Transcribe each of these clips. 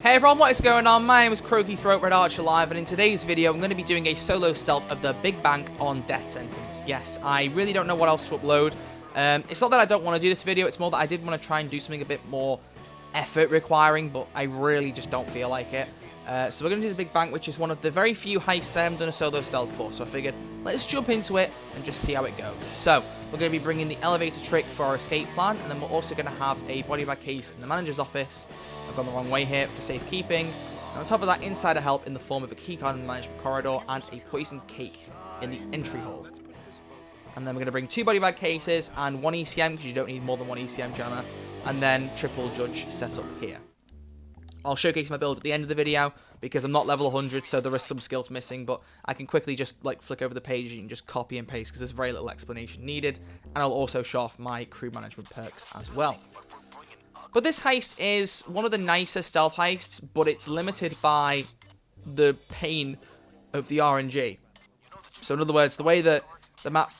Hey everyone, what is going on? My name is Kurkii, Throat Red Archer Live, and in today's video, I'm going to be doing a solo stealth of the Big Bank on Death Sentence. Yes, I really don't know what else to upload. It's not that I don't want to do this video, it's more that I did want to try and do something a bit more effort requiring, but I really just don't feel like it. So we're going to do the Big Bank, which is one of the very few heists I haven't done a solo stealth for, so I figured, let's jump into it and just see how it goes. So, we're going to be bringing the elevator trick for our escape plan, and then we're also going to have a body bag case in the manager's office. I've gone the wrong way here for safekeeping. And on top of that, insider help in the form of a keycard in the management corridor and a poison cake in the entry hall. And then we're going to bring 2 body bag cases and 1 ECM, because you don't need more than 1 ECM jammer, and then triple judge setup here. I'll showcase my build at the end of the video, because I'm not level 100, so there is some skills missing, but I can quickly just like flick over the page and just copy and paste, because there's very little explanation needed, and I'll also show off my crew management perks as well. But this heist is one of the nicer stealth heists, but it's limited by the pain of the RNG. So in other words, the way that the map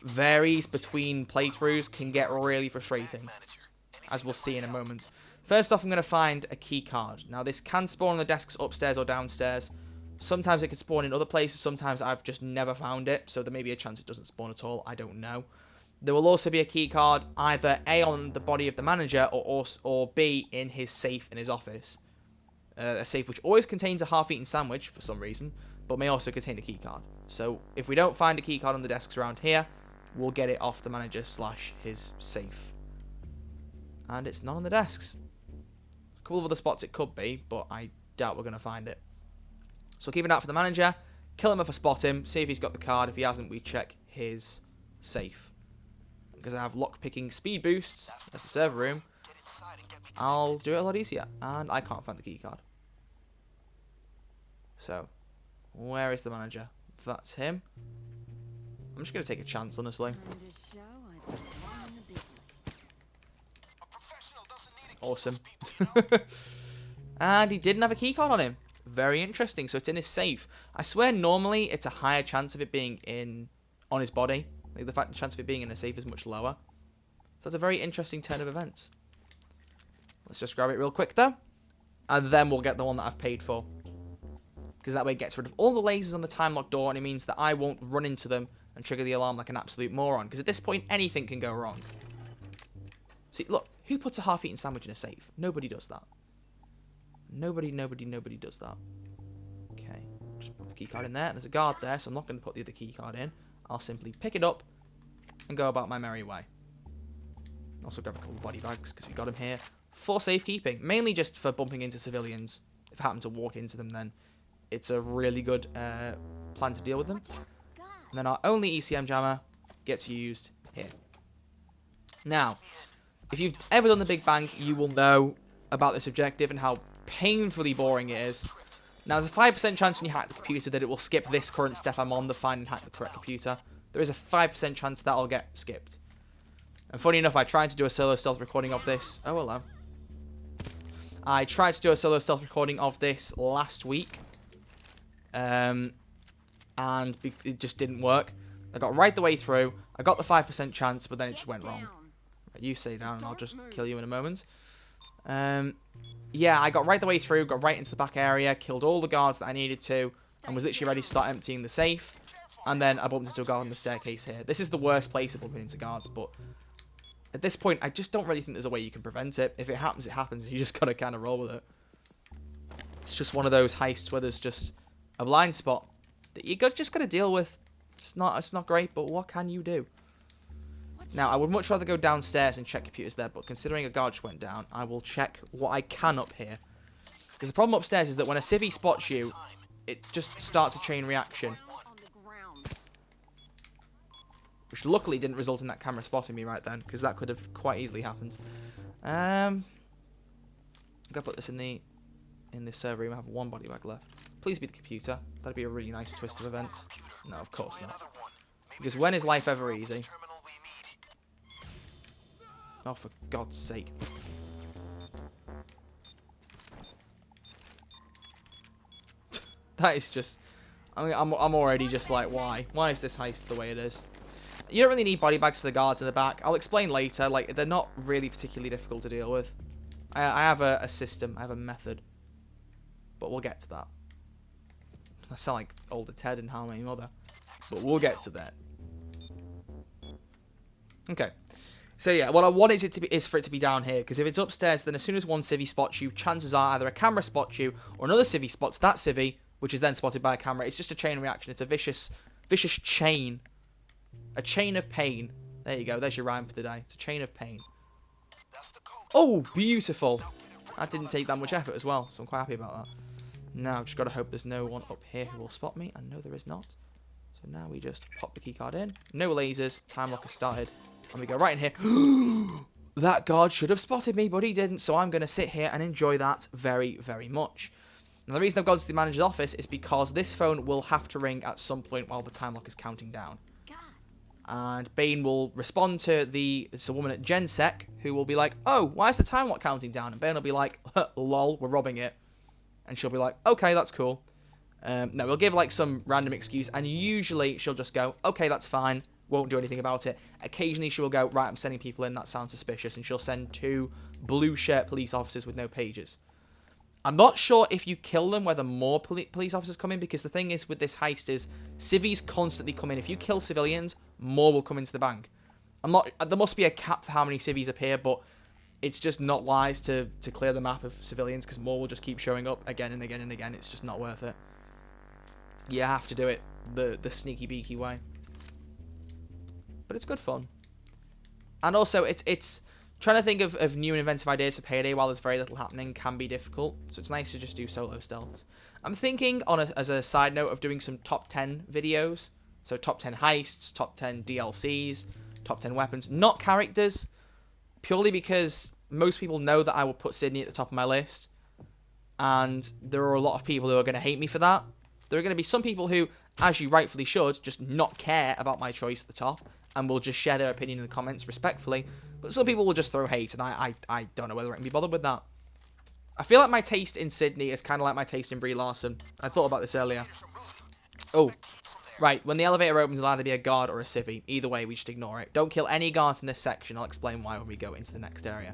varies between playthroughs can get really frustrating, as we'll see in a moment. First off, I'm going to find a key card. Now, this can spawn on the desks upstairs or downstairs. Sometimes it can spawn in other places. Sometimes I've just never found it, so there may be a chance it doesn't spawn at all. I don't know. There will also be a key card either A, on the body of the manager, or B, in his safe in his office. A safe which always contains a half-eaten sandwich for some reason, but may also contain a key card. So, if we don't find a key card on the desks around here, we'll get it off the manager / his safe. And it's not on the desks. A couple of other spots it could be, but I doubt we're going to find it. So keep an eye out for the manager, kill him if I spot him, see if he's got the card. If he hasn't, we check his safe. Because I have lock-picking speed boosts, that's the server room, I'll do it a lot easier. And I can't find the key card. So, where is the manager? That's him. I'm just going to take a chance, honestly. Awesome. And he didn't have a keycard on him. Very interesting. So it's in his safe. I swear normally it's a higher chance of it being on his body. Like the chance of it being in a safe is much lower. So that's a very interesting turn of events. Let's just grab it real quick though. And then we'll get the one that I've paid for. Because that way it gets rid of all the lasers on the time lock door, and it means that I won't run into them and trigger the alarm like an absolute moron. Because at this point anything can go wrong. See, look. Who puts a half-eaten sandwich in a safe? Nobody does that. Nobody does that. Okay, just put the keycard in there. There's a guard there, so I'm not going to put the other keycard in. I'll simply pick it up and go about my merry way. Also grab a couple of body bags, because we got them here for safekeeping. Mainly just for bumping into civilians. If I happen to walk into them, then it's a really good plan to deal with them. And then our only ECM jammer gets used here. Now, if you've ever done the Big Bank, you will know about this objective and how painfully boring it is. Now, there's a 5% chance when you hack the computer that it will skip this current step I'm on, the find and hack the correct computer. There is a 5% chance that'll get skipped. And funny enough, I tried to do a solo stealth recording of this. Oh, hello. I tried to do a solo stealth recording of this last week. And it just didn't work. I got right the way through. I got the 5% chance, but then it just went wrong. You stay down and I'll just kill you in a moment. Yeah, I got right the way through, got right into the back area, killed all the guards that I needed to, and was literally ready to start emptying the safe. And then I bumped into a guard on the staircase here. This is the worst place of bumping into guards, but at this point, I just don't really think there's a way you can prevent it. If it happens, it happens. You just gotta kind of roll with it. It's just one of those heists where there's just a blind spot that you just gotta deal with. It's not great, but what can you do? Now, I would much rather go downstairs and check computers there, but considering a guard just went down, I will check what I can up here. Because the problem upstairs is that when a civvy spots you, it just starts a chain reaction. Which luckily didn't result in that camera spotting me right then, because that could have quite easily happened. I'm going to put this in this server room. I have 1 body bag left. Please be the computer. That'd be a really nice twist of events. No, of course not. Because when is life ever easy? Oh, for God's sake. That is just... I mean, I'm already just like, why? Why is this heist the way it is? You don't really need body bags for the guards in the back. I'll explain later. Like, they're not really particularly difficult to deal with. I have a system. I have a method. but we'll get to that. I sound like older Ted and How I Met Your Mother, but we'll get to that. Okay. So yeah, what I want is for it to be down here, because if it's upstairs, then as soon as one civvy spots you, chances are either a camera spots you, or another civvy spots that civvy, which is then spotted by a camera. It's just a chain reaction. It's a vicious chain. A chain of pain. There you go. There's your rhyme for the day. It's a chain of pain. Oh, beautiful. That didn't take that much effort as well, so I'm quite happy about that. Now, just got to hope there's no one up here who will spot me. And no, there is not. So now we just pop the keycard in. No lasers. Time lock has started. And we go right in here. That guard should have spotted me, but he didn't. So I'm going to sit here and enjoy that very, very much. Now, the reason I've gone to the manager's office is because this phone will have to ring at some point while the time lock is counting down. And Bane will respond to it's a woman at GenSec who will be like, oh, why is the time lock counting down? And Bane will be like, lol, we're robbing it. And she'll be like, okay, that's cool. No, we'll give like some random excuse, and usually she'll just go, okay, that's fine, won't do anything about it. Occasionally she will go, right, I'm sending people in, that sounds suspicious, and she'll send 2 blue shirt police officers with no pages. I'm not sure if you kill them whether more police officers come in, because the thing is with this heist is civvies constantly come in. If you kill civilians, more will come into the bank. There must be a cap for how many civvies appear, but it's just not wise to clear the map of civilians, because more will just keep showing up again and again and again. It's just not worth it. You have to do it the sneaky beaky way. But it's good fun. And also, it's trying to think of new and inventive ideas for Payday while there's very little happening can be difficult. So it's nice to just do solo stealths. I'm thinking, as a side note, of doing some top 10 videos. So top 10 heists, top 10 DLCs, top 10 weapons. Not characters, purely because most people know that I will put Sydney at the top of my list. And there are a lot of people who are going to hate me for that. There are going to be some people who, as you rightfully should, just not care about my choice at the top and will just share their opinion in the comments respectfully. But some people will just throw hate, and I don't know whether I can be bothered with that. I feel like my taste in Sydney is kind of like my taste in Brie Larson. I thought about this earlier. Oh, right. When the elevator opens, it'll either be a guard or a civvy. Either way, we just ignore it. Don't kill any guards in this section. I'll explain why when we go into the next area.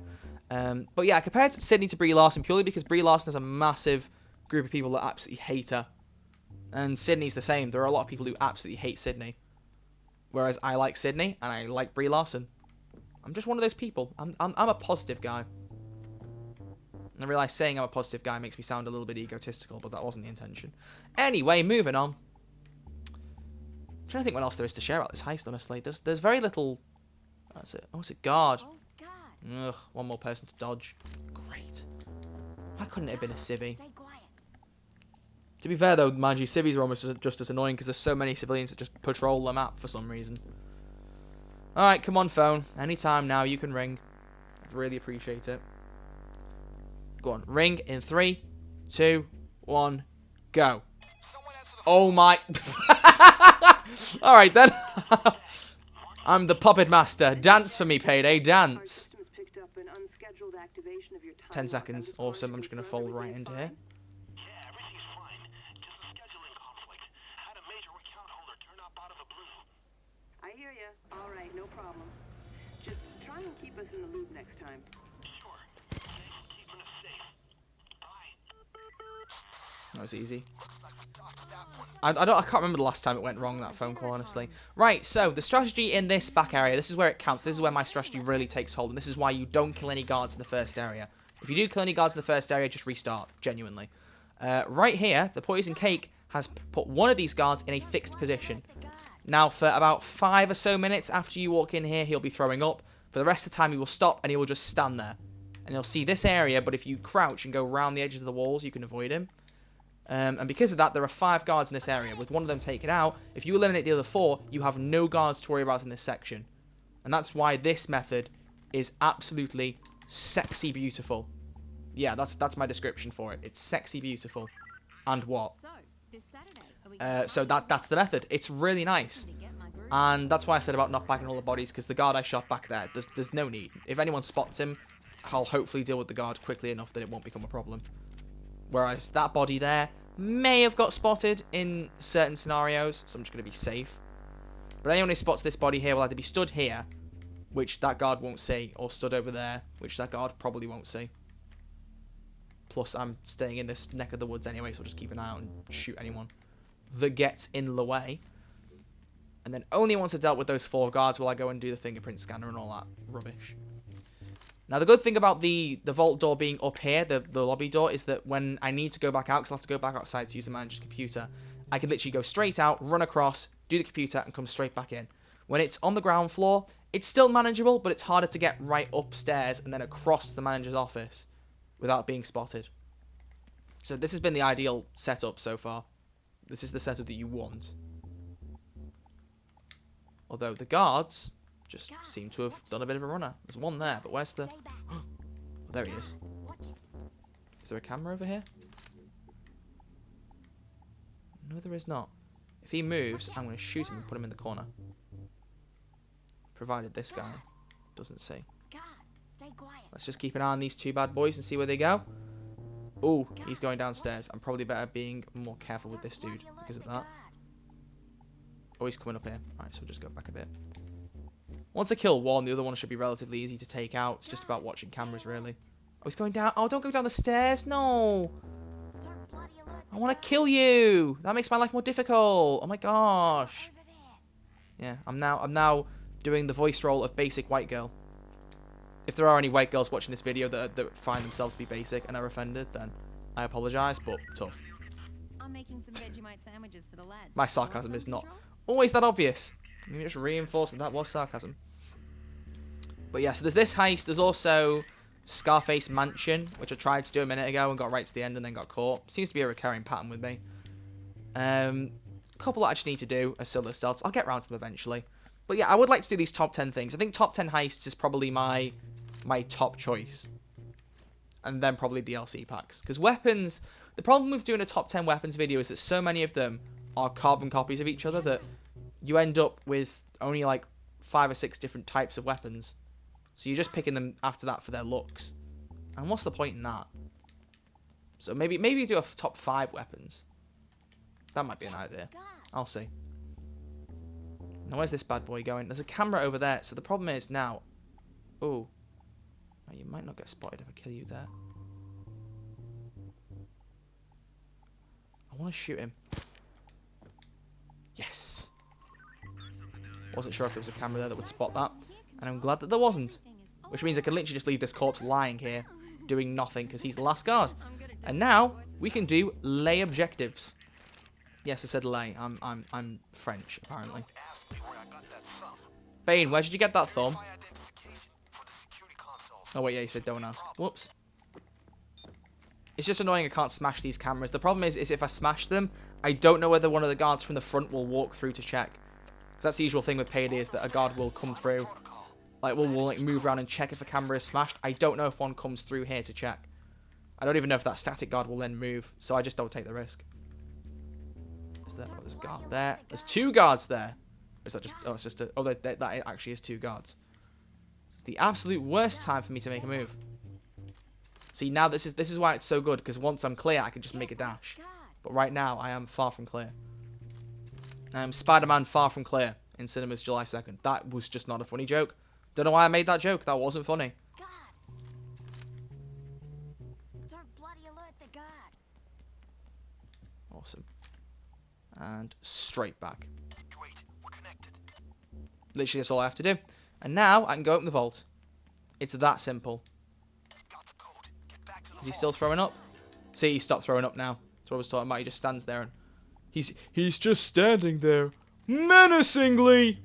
But yeah, I compared Sydney to Brie Larson purely because Brie Larson has a massive group of people that absolutely hate her. And Sydney's the same. There are a lot of people who absolutely hate Sydney. Whereas I like Sydney and I like Brie Larson. I'm just one of those people. I'm a positive guy. And I realise saying I'm a positive guy makes me sound a little bit egotistical, but that wasn't the intention. Anyway, moving on. I'm trying to think what else there is to share about this heist, honestly. There's very little... That's it. Oh, it's a guard. Oh, God. Ugh, one more person to dodge. Great. Why couldn't it have been a civvy? Stay quiet. To be fair, though, mind you, civvies are almost just as annoying because there's so many civilians that just patrol the map for some reason. Alright, come on, phone. Anytime now, you can ring. I'd really appreciate it. Go on, ring in 3, 2, 1, go. Oh my... Alright then. I'm the puppet master. Dance for me, Payday, dance. 10 seconds. Awesome, I'm just going to fold right into here. I hear you. All right, no problem. Just try and keep us in the loop next time. Sure. Keeping us safe. Bye. That was easy. I can't remember the last time it went wrong, that phone call, honestly. Right, so the strategy in this back area, this is where it counts. This is where my strategy really takes hold, and this is why you don't kill any guards in the first area. If you do kill any guards in the first area, just restart, genuinely. Right here, the poison cake has put one of these guards in a fixed position. Now, for about 5 or so minutes after you walk in here, he'll be throwing up. For the rest of the time, he will stop, and he will just stand there. And you'll see this area, but if you crouch and go around the edges of the walls, you can avoid him. And because of that, there are 5 guards in this area. With one of them taken out, if you eliminate the other 4, you have no guards to worry about in this section. And that's why this method is absolutely sexy beautiful. Yeah, that's my description for it. It's sexy beautiful. And what? So, this Saturday, So that's the method. It's really nice. And that's why I said about not bagging all the bodies, because the guard I shot back there, there's no need. If anyone spots him, I'll hopefully deal with the guard quickly enough that it won't become a problem. Whereas that body there may have got spotted in certain scenarios, so I'm just going to be safe. But anyone who spots this body here will either be stood here, which that guard won't see, or stood over there, which that guard probably won't see. Plus, I'm staying in this neck of the woods anyway, so I'll just keep an eye out and shoot anyone that gets in the way. And then only once I've dealt with those 4 guards will I go and do the fingerprint scanner and all that rubbish. Now, the good thing about the vault door being up here, the lobby door, is that when I need to go back out, because I'll have to go back outside to use the manager's computer, I can literally go straight out, run across, do the computer, and come straight back in. When it's on the ground floor, it's still manageable, but it's harder to get right upstairs and then across to the manager's office without being spotted. So this has been the ideal setup so far. This is the setup that you want. Although the guards just seem to have done a bit of a runner. There's one there, but where's the... Oh, there he is. Is there a camera over here? No, there is not. If he moves, I'm going to shoot him and put him in the corner. Provided this guy doesn't see. Let's just keep an eye on these 2 bad boys and see where they go. Oh, he's going downstairs. I'm probably better being more careful with this dude because of that. Oh, he's coming up here. Alright, so we'll just go back a bit. Once I kill one, the other one should be relatively easy to take out. It's just about watching cameras, really. Oh, he's going down. Oh, don't go down the stairs. No. I want to kill you. That makes my life more difficult. Oh my gosh. Yeah, I'm now doing the voice role of basic white girl. If there are any white girls watching this video that find themselves to be basic and are offended, then I apologize, but tough. I'm making some Vegemite sandwiches for the lads. My sarcasm is not always that obvious. Let me just reinforce that was sarcasm. But yeah, so there's this heist. There's also Scarface Mansion, which I tried to do a minute ago and got right to the end and then got caught. Seems to be a recurring pattern with me. A couple that I just need to do as solo stealths. I'll get around to them eventually. But yeah, I would like to do these top 10 things. I think top 10 heists is probably my top choice. And then probably DLC packs. Because weapons... The problem with doing a top 10 weapons video is that so many of them are carbon copies of each other that you end up with only like 5 or 6 different types of weapons. So you're just picking them after that for their looks. And what's the point in that? So maybe do a top 5 weapons. That might be an idea. I'll see. Now where's this bad boy going? There's a camera over there. So the problem is now... Oh. You might not get spotted if I kill you there. I want to shoot him. Yes. Wasn't sure if there was a camera there that would spot that. And I'm glad that there wasn't. Which means I can literally just leave this corpse lying here, doing nothing, because he's the last guard. And now, we can do lay objectives. Yes, I said lay. I'm French, apparently. Bane, where did you get that thumb? Oh, wait, yeah, you said don't ask. Whoops. It's just annoying I can't smash these cameras. The problem is if I smash them, I don't know whether one of the guards from the front will walk through to check. Because that's the usual thing with Payday, is that a guard will come through. Like, we'll like, move around and check if a camera is smashed. I don't know if one comes through here to check. I don't even know if that static guard will then move. So I just don't take the risk. Is there... Oh, there's a guard there. There's 2 guards there. Is that just... Oh, it's just a... Oh, that actually is 2 guards. It's the absolute worst time for me to make a move. See, now this is why it's so good, because once I'm clear, I can just make a dash. But right now, I am far from clear. I am Spider-Man far from clear in cinemas July 2nd. That was just not a funny joke. Don't know why I made that joke. That wasn't funny. Don't bloody alert the guard. Awesome. And straight back. Wait, we're connected. Literally, that's all I have to do. And now, I can go open the vault. It's that simple. Got the code. Get back to the Is he still throwing up? See, he stopped throwing up now. That's what I was talking about. He just stands there and... He's just standing there. Menacingly!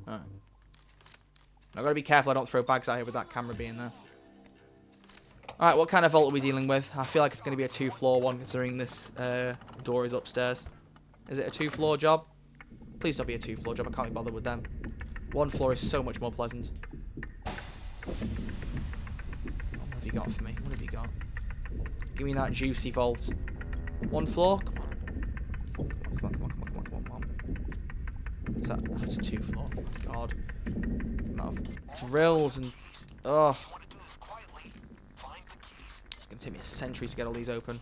Alright. I've got to be careful I don't throw bags out here with that camera being there. Alright, what kind of vault are we dealing with? I feel like it's going to be a 2-floor one, considering this door is upstairs. Is it a 2-floor job? Please don't be a 2-floor job. I can't be bothered with them. 1 floor is so much more pleasant. What have you got for me? What have you got? Give me that juicy vault. 1 floor? Come on. Come on. Is that... Oh, it's a 2-floor. Oh my god. The amount of drills and... Ugh. It's going to take me a century to get all these open.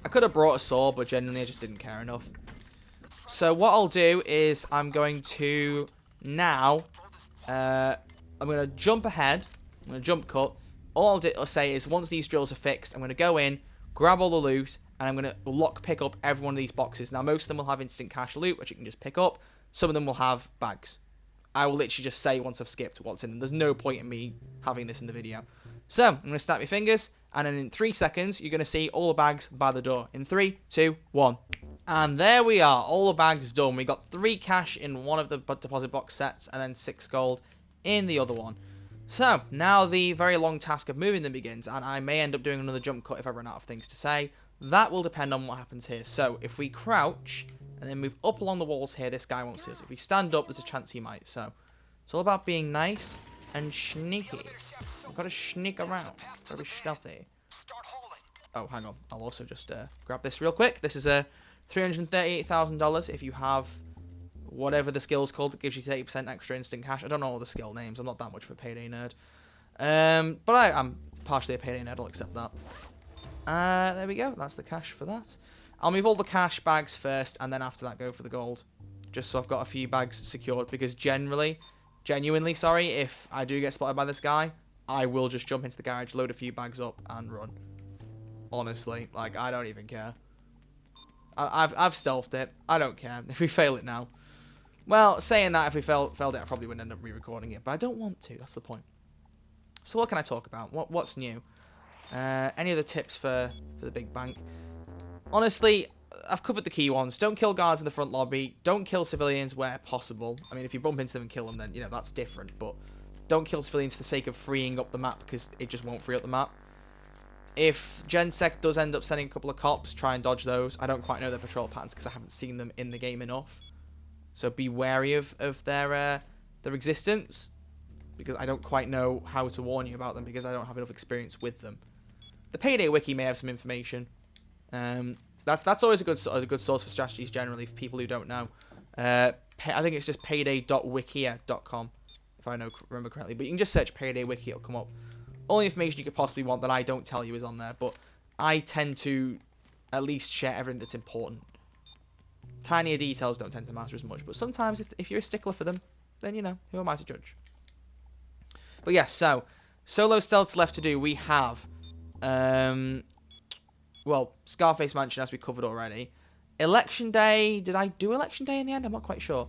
I could have brought a saw, but genuinely I just didn't care enough. So what I'll do is I'm going to now... I'm going to jump ahead. I'm going to jump cut. all I'll say is once these drills are fixed, I'm going to go in, grab all the loot, and I'm going to pick up every one of these boxes. Now, most of them will have instant cash loot, which you can just pick up. Some of them will have bags. I will literally just say once I've skipped what's in them. There's no point in me having this in the video. So, I'm going to snap my fingers, and then in 3 seconds, you're going to see all the bags by the door. In 3, 2, 1. And there we are, all the bags done. We got 3 cash in one of the deposit box sets, and then 6 gold in the other one. So, now the very long task of moving them begins, and I may end up doing another jump cut if I run out of things to say. That will depend on what happens here. So, if we crouch, and then move up along the walls here, this guy won't see us. If we stand up, there's a chance he might. So, it's all about being nice and sneaky. We've got to sneak around. Got to be stealthy. Oh, hang on. I'll also just grab this real quick. This is a $338,000 if you have whatever the skill's called. It gives you 30% extra instant cash. I don't know all the skill names. I'm not that much of a Payday nerd. But I'm partially a Payday nerd. I'll accept that. There we go. That's the cash for that. I'll move all the cash bags first, and then after that go for the gold. Just so I've got a few bags secured, because genuinely, if I do get spotted by this guy, I will just jump into the garage, load a few bags up, and run. Honestly, like, I don't even care. I've stealthed it. I don't care if we fail it now. Well, saying that, if we failed it, I probably wouldn't end up re-recording it, but I don't want to. That's the point. So what can I talk about? What's new? Any other tips for the big bank? Honestly, I've covered the key ones. Don't kill guards in the front lobby. Don't kill civilians where possible. I mean, if you bump into them and kill them, then, you know, that's different. But don't kill civilians for the sake of freeing up the map, because it just won't free up the map. If GenSec does end up sending a couple of cops, try and dodge those. I don't quite know their patrol patterns because I haven't seen them in the game enough. So be wary of their existence, because I don't quite know how to warn you about them, because I don't have enough experience with them. The Payday wiki may have some information. That's always a good source for strategies generally for people who don't know. I think it's just payday.wikia.com if I remember correctly. But you can just search Payday wiki, it'll come up. All the information you could possibly want that I don't tell you is on there, but I tend to at least share everything that's important. Tinier details don't tend to matter as much, but sometimes if you're a stickler for them, then, you know, who am I to judge? But yeah, so solo stealths left to do. We have well, Scarface Mansion, as we covered already. Election Day. Did I do Election Day in the end? I'm not quite sure.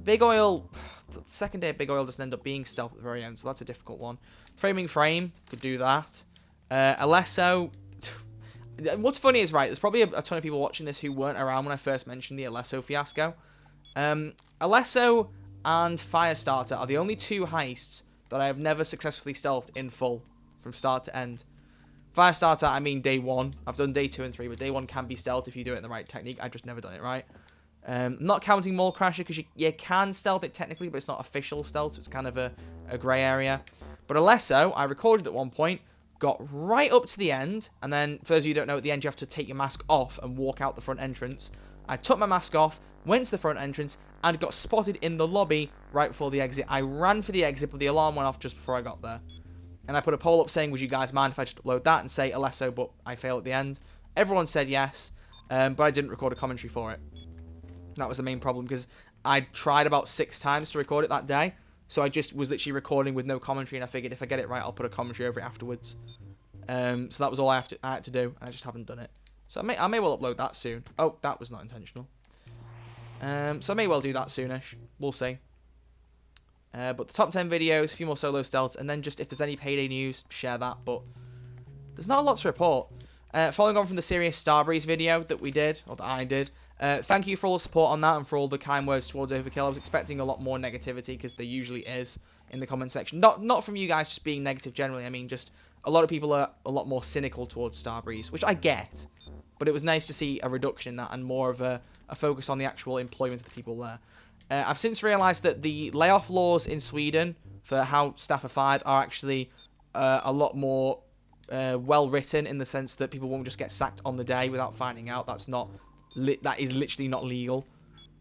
Big Oil. The second day of Big Oil doesn't end up being stealth at the very end, so that's a difficult one. Framing Frame. Could do that. Alesso. What's funny is, right, there's probably a ton of people watching this who weren't around when I first mentioned the Alesso fiasco. Alesso and Firestarter are the only 2 heists that I have never successfully stealthed in full, from start to end. Firestarter, I mean day 1. I've done day 2 and 3, but day 1 can be stealth if you do it in the right technique. I've just never done it right. Not counting Mall Crasher, because you can stealth it technically, but it's not official stealth, so it's kind of a grey area. But Alesso, I recorded at one point, got right up to the end, and then, for those of you who don't know, at the end you have to take your mask off and walk out the front entrance. I took my mask off, went to the front entrance, and got spotted in the lobby right before the exit. I ran for the exit, but the alarm went off just before I got there. And I put a poll up saying, would you guys mind if I just upload that and say Alesso, but I fail at the end? Everyone said yes, but I didn't record a commentary for it. That was the main problem, because I tried about 6 times to record it that day, so I just was literally recording with no commentary, and I figured if I get it right, I'll put a commentary over it afterwards. So that was all I had to do, and I just haven't done it. So I may well upload that soon. Oh, that was not intentional. So I may well do that soonish. We'll see. But the top 10 videos, a few more solo stealths, and then just if there's any Payday news, share that. But there's not a lot to report. Following on from the Serious Starbreeze video that we did, or that I did, thank you for all the support on that and for all the kind words towards Overkill. I was expecting a lot more negativity, because there usually is in the comment section. Not from you guys just being negative generally. I mean, just a lot of people are a lot more cynical towards Starbreeze, which I get. But it was nice to see a reduction in that and more of a focus on the actual employment of the people there. I've since realised that the layoff laws in Sweden for how staff are fired are actually a lot more well written, in the sense that people won't just get sacked on the day without finding out. That is literally not legal.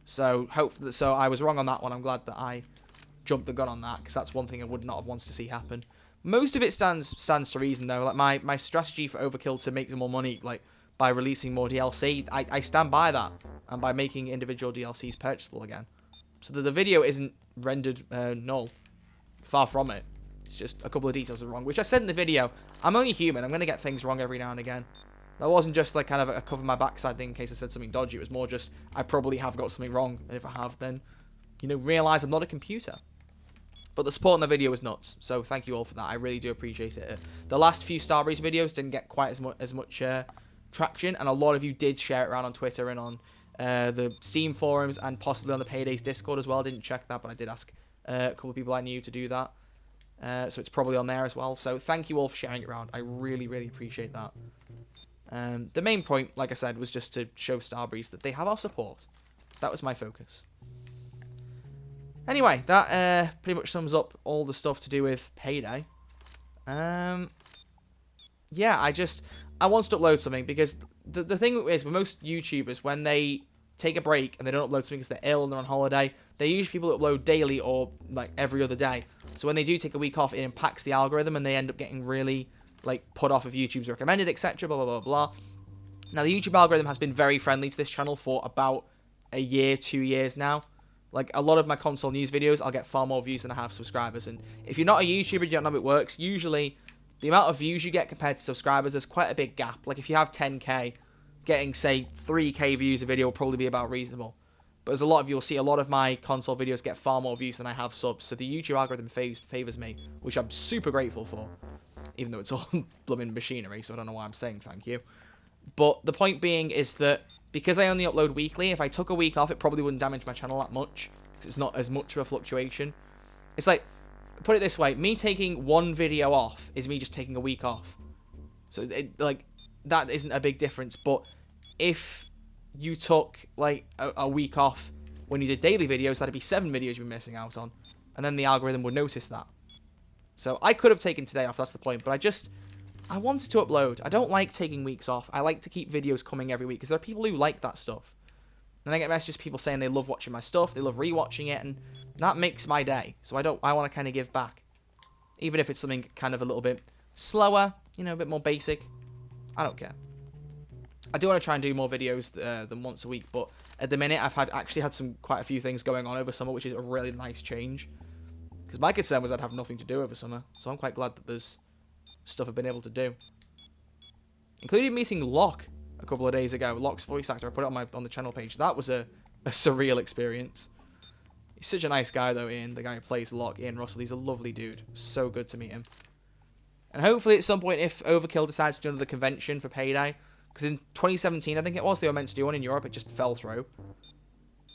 So so I was wrong on that one. I'm glad that I jumped the gun on that, because that's one thing I would not have wanted to see happen. Most of it stands to reason though. Like my strategy for Overkill to make more money, like by releasing more DLC, I stand by that, and by making individual DLCs purchasable again. So that the video isn't rendered null. Far from it. It's just a couple of details are wrong, which I said in the video. I'm only human. I'm going to get things wrong every now and again. That wasn't just like kind of a cover my backside thing in case I said something dodgy. It was more just I probably have got something wrong. And if I have, then, you know, realize I'm not a computer. But the support on the video was nuts. So thank you all for that. I really do appreciate it. The last few Starbreeze videos didn't get quite as much traction. And a lot of you did share it around on Twitter and on the Steam forums and possibly on the Payday's Discord as well. I didn't check that, but I did ask a couple of people I knew to do that. So it's probably on there as well. So thank you all for sharing it around. I really, really appreciate that. The main point, like I said, was just to show Starbreeze that they have our support. That was my focus. Anyway, that pretty much sums up all the stuff to do with Payday. Yeah, I want to upload something because the thing is, with most YouTubers, when they take a break and they don't upload something because they're ill and they're on holiday, they're usually people that upload daily or like every other day. So when they do take a week off, it impacts the algorithm and they end up getting really like put off of YouTube's recommended, etc. Blah blah blah blah. Now the YouTube algorithm has been very friendly to this channel for about a year, 2 years now. Like a lot of my console news videos, I'll get far more views than I have subscribers. And if you're not a YouTuber, you don't know how it works. Usually, the amount of views you get compared to subscribers, there's quite a big gap. Like if you have 10k, getting say 3k views a video will probably be about reasonable. But there's a lot of you'll see a lot of my console videos get far more views than I have subs. So the YouTube algorithm favors me, which I'm super grateful for. Even though it's all blooming machinery, so I don't know why I'm saying thank you. But the point being is that because I only upload weekly, if I took a week off, it probably wouldn't damage my channel that much. Because it's not as much of a fluctuation. It's like, put it this way, me taking one video off is me just taking a week off. So, like, that isn't a big difference. But if you took, like, a week off when you did daily videos, that'd be 7 videos you'd be missing out on. And then the algorithm would notice that. So, I could have taken today off, that's the point. But I wanted to upload. I don't like taking weeks off. I like to keep videos coming every week because there are people who like that stuff. And I get messages people saying they love watching my stuff, they love rewatching it, and that makes my day. So I want to kind of give back. Even if it's something kind of a little bit slower, you know, a bit more basic. I don't care. I do want to try and do more videos than once a week, but at the minute I've actually had quite a few things going on over summer, which is a really nice change. Because my concern was I'd have nothing to do over summer, so I'm quite glad that there's stuff I've been able to do, including meeting Locke a couple of days ago. Locke's voice actor, I put it on the channel page. That was a surreal experience. He's such a nice guy though, Ian, the guy who plays Locke, Ian Russell. He's a lovely dude. So good to meet him. And hopefully at some point, if Overkill decides to do another convention for Payday, because in 2017 I think it was, they were meant to do one in Europe, it just fell through.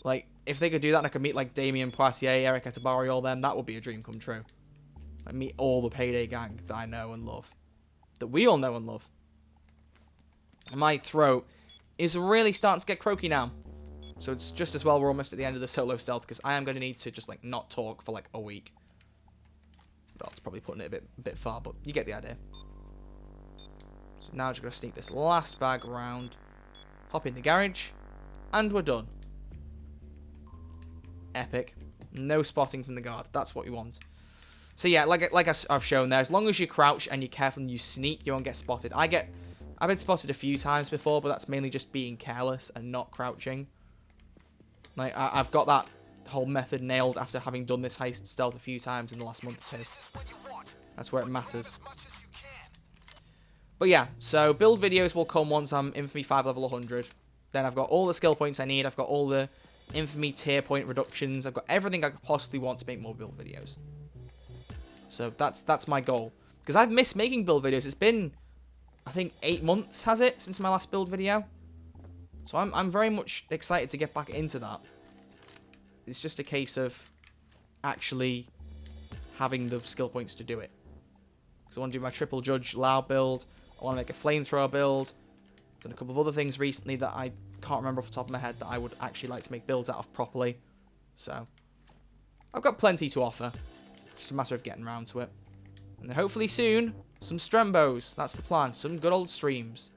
Like, if they could do that and I could meet like Damien Poitier, Eric Etabari, all them, that would be a dream come true. I meet all the Payday gang that I know and love. That we all know and love. And my throat is really starting to get croaky now. So it's just as well we're almost at the end of the solo stealth, because I am going to need to just like not talk for like a week. Well, it's probably putting it a bit far, but you get the idea. So now I'm just going to sneak this last bag around. Hop in the garage. And we're done. Epic. No spotting from the guard. That's what we want. So yeah, like I've shown there, as long as you crouch and you're careful and you sneak, you won't get spotted. I've been spotted a few times before, but that's mainly just being careless and not crouching. Like, I've got that whole method nailed after having done this heist stealth a few times in the last month or two. That's where it matters. But yeah, so build videos will come once I'm Infamy 5 level 100. Then I've got all the skill points I need. I've got all the Infamy tier point reductions. I've got everything I could possibly want to make more build videos. So that's my goal. Because I've missed making build videos. It's been, I think, 8 months, has it, since my last build video? So I'm very much excited to get back into that. It's just a case of actually having the skill points to do it. Because I want to do my triple judge Lao build. I want to make a flamethrower build. Done a couple of other things recently that I can't remember off the top of my head that I would actually like to make builds out of properly. So I've got plenty to offer. Just a matter of getting around to it. And then hopefully soon, some Strembos. That's the plan. Some good old streams.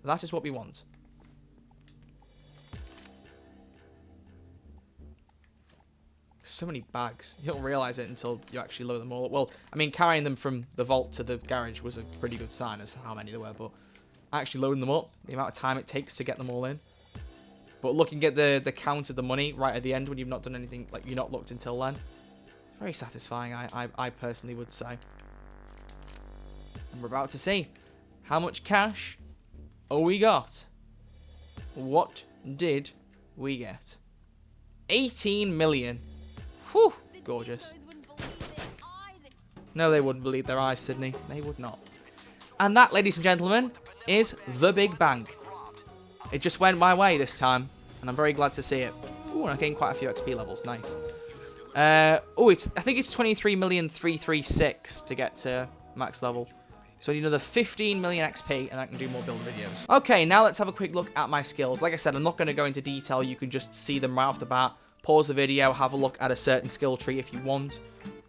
That is what we want. So many bags. You don't realise it until you actually load them all up. Well, I mean, carrying them from the vault to the garage was a pretty good sign as to how many there were. But actually loading them up, the amount of time it takes to get them all in. But looking at the count of the money right at the end when you've not done anything, like you're not looked until then. Very satisfying, I personally would say. And we're about to see how much cash we got. What did we get? 18 million. Whew, gorgeous. No, they wouldn't believe their eyes, Sydney. They would not. And that, ladies and gentlemen, is the Big Bank. It just went my way this time, and I'm very glad to see it. Ooh, and I gained quite a few XP levels. Nice. I think it's 23,336 to get to max level. So I need another 15 million XP, and I can do more build videos. Okay, now let's have a quick look at my skills. Like I said, I'm not going to go into detail. You can just see them right off the bat. Pause the video, have a look at a certain skill tree if you want.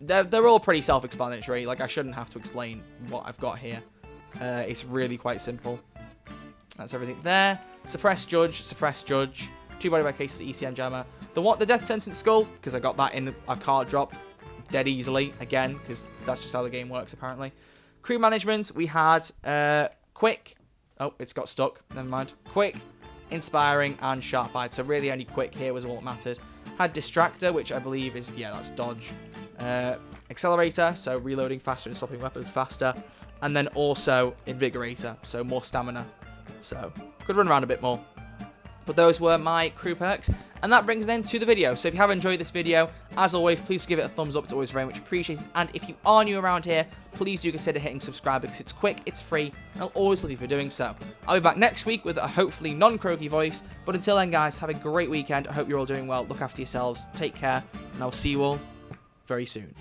They're all pretty self-explanatory. Like, I shouldn't have to explain what I've got here. It's really quite simple. That's everything there. Suppress Judge, Suppress Judge. 2 body by cases, ECM Jammer. The Death Sentence Skull, because I got that in a card drop dead easily, again, because that's just how the game works, apparently. Crew Management, we had Quick. Oh, it's got stuck. Never mind. Quick, Inspiring, and Sharp-Eyed. So really only Quick here was all that mattered. Had Distractor, which I believe is, yeah, that's Dodge. Accelerator, so reloading faster and stopping weapons faster. And then also Invigorator, so more stamina. So, could run around a bit more. But those were my crew perks. And that brings an end to the video. So if you have enjoyed this video, as always, please give it a thumbs up. It's always very much appreciated. And if you are new around here, please do consider hitting subscribe because it's quick, it's free, and I'll always love you for doing so. I'll be back next week with a hopefully non-Kurkii voice. But until then, guys, have a great weekend. I hope you're all doing well. Look after yourselves. Take care. And I'll see you all very soon.